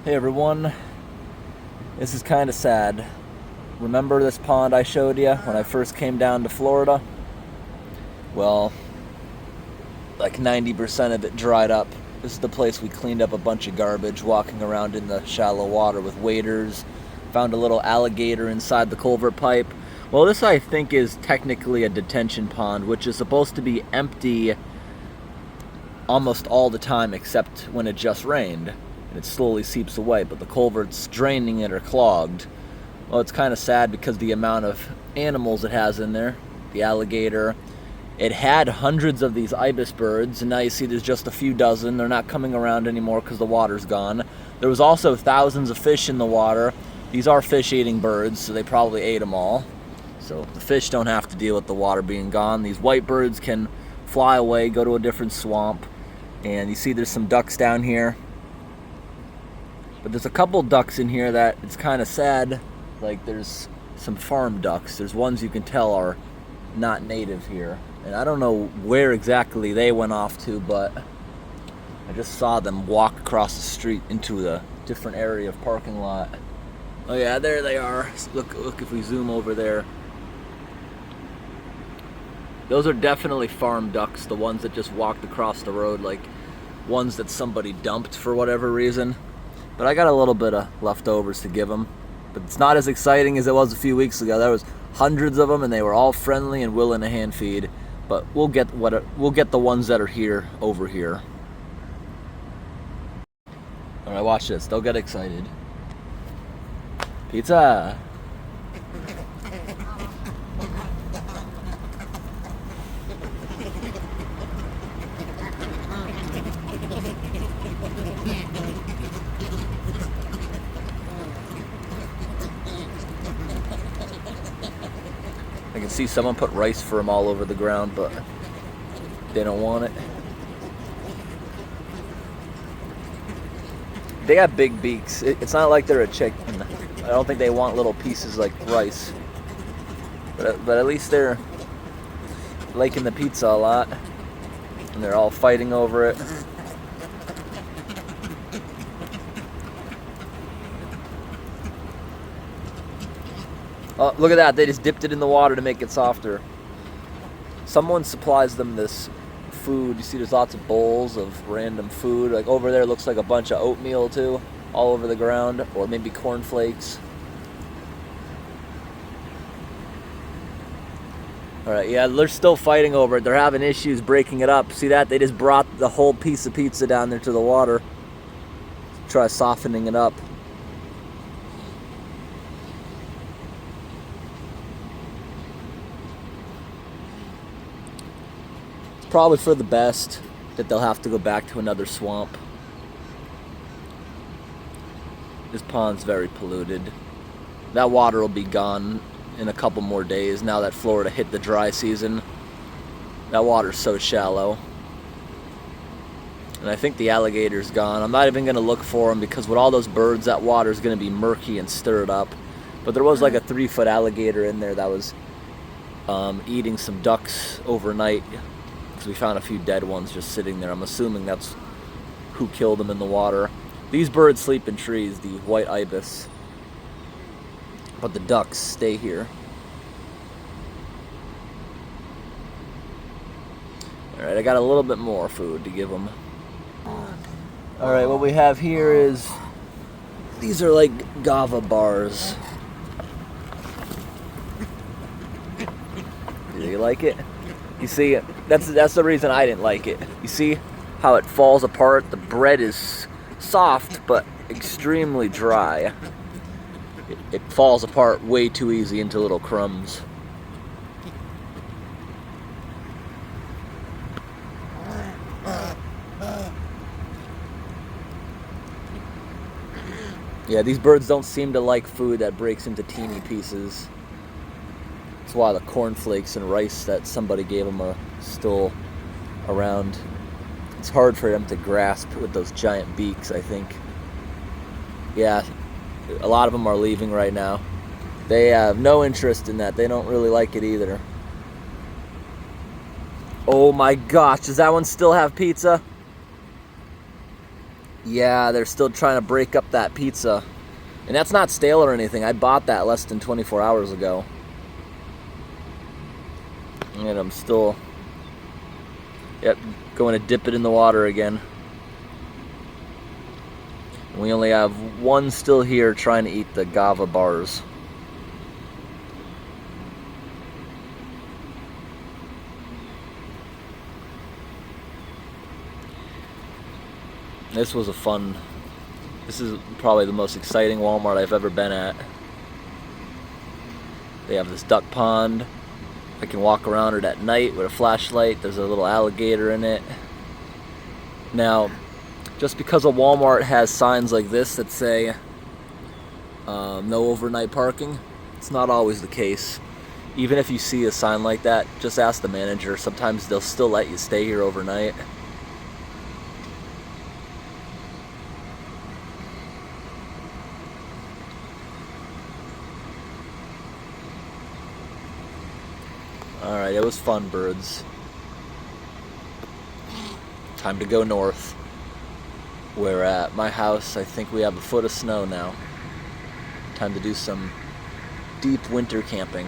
Hey everyone, this is kind of sad. Remember this pond I showed you when I first came down to Florida? Well, like 90% of it dried up. This is the place we cleaned up a bunch of garbage walking around in the shallow water with waders. Found a little alligator inside the culvert pipe. Well, this I think is technically a detention pond, which is supposed to be empty almost all the time except when it just rained. And it slowly seeps away, but the culverts draining it are clogged. Well, it's kind of sad because the amount of animals it has in there. The alligator. It had hundreds of these ibis birds, and now you see there's just a few dozen. They're not coming around anymore because the water's gone. There was also thousands of fish in the water. These are fish-eating birds, so they probably ate them all. So the fish don't have to deal with the water being gone. These white birds can fly away, go to a different swamp. And you see there's some ducks down here. But there's a couple ducks in here that it's kind of sad. Like there's some farm ducks. There's ones you can tell are not native here. And I don't know where exactly they went off to, but I just saw them walk across the street into a different area of parking lot. Oh yeah, there they are. Look if we zoom over there. Those are definitely farm ducks, the ones that just walked across the road, like ones that somebody dumped for whatever reason. But I got a little bit of leftovers to give them. But it's not as exciting as it was a few weeks ago. There was hundreds of them, and they were all friendly and willing to hand feed. But we'll get the ones that are here over here. All right, watch this. They'll get excited. Pizza. I can see someone put rice for them all over the ground, but they don't want it. They got big beaks. It's not like they're a chicken. I don't think they want little pieces like rice. But at least they're liking the pizza a lot. And they're all fighting over it. Oh, look at that. They just dipped it in the water to make it softer. Someone supplies them this food. You see there's lots of bowls of random food. Like over there looks like a bunch of oatmeal too, all over the ground, or maybe cornflakes. Alright, yeah, they're still fighting over it. They're having issues breaking it up. See that? They just brought the whole piece of pizza down there to the water. Try softening it up. Probably for the best that they'll have to go back to another swamp. This pond's very polluted. That water will be gone in a couple more days now that Florida hit the dry season. That water's so shallow. And I think the alligator's gone. I'm not even going to look for him because with all those birds, that water's going to be murky and stirred up. But there was like a 3-foot alligator in there that was eating some ducks overnight. We found a few dead ones just sitting there. I'm assuming that's who killed them in the water. These birds sleep in trees, the white ibis. But the ducks stay here. Alright, I got a little bit more food to give them. Alright, what we have here is... these are like guava bars. Do you like it? You see, that's the reason I didn't like it. You see how it falls apart? The bread is soft, but extremely dry. It falls apart way too easy into little crumbs. Yeah, these birds don't seem to like food that breaks into teeny pieces. That's why the cornflakes and rice that somebody gave them are still around. It's hard for them to grasp with those giant beaks, I think. Yeah, a lot of them are leaving right now. They have no interest in that. They don't really like it either. Oh my gosh, does that one still have pizza? Yeah, they're still trying to break up that pizza. And that's not stale or anything. I bought that less than 24 hours ago. And I'm still, yep, going to dip it in the water again. We only have one still here trying to eat the Gava bars. This was a fun, this is probably the most exciting Walmart I've ever been at. They have this duck pond. I can walk around it at night with a flashlight. There's a little alligator in it. Now, just because a Walmart has signs like this that say no overnight parking, it's not always the case. Even if you see a sign like that, just ask the manager. Sometimes they'll still let you stay here overnight. Alright, it was fun, birds. Time to go north. We're at my house. I think we have a foot of snow now. Time to do some deep winter camping.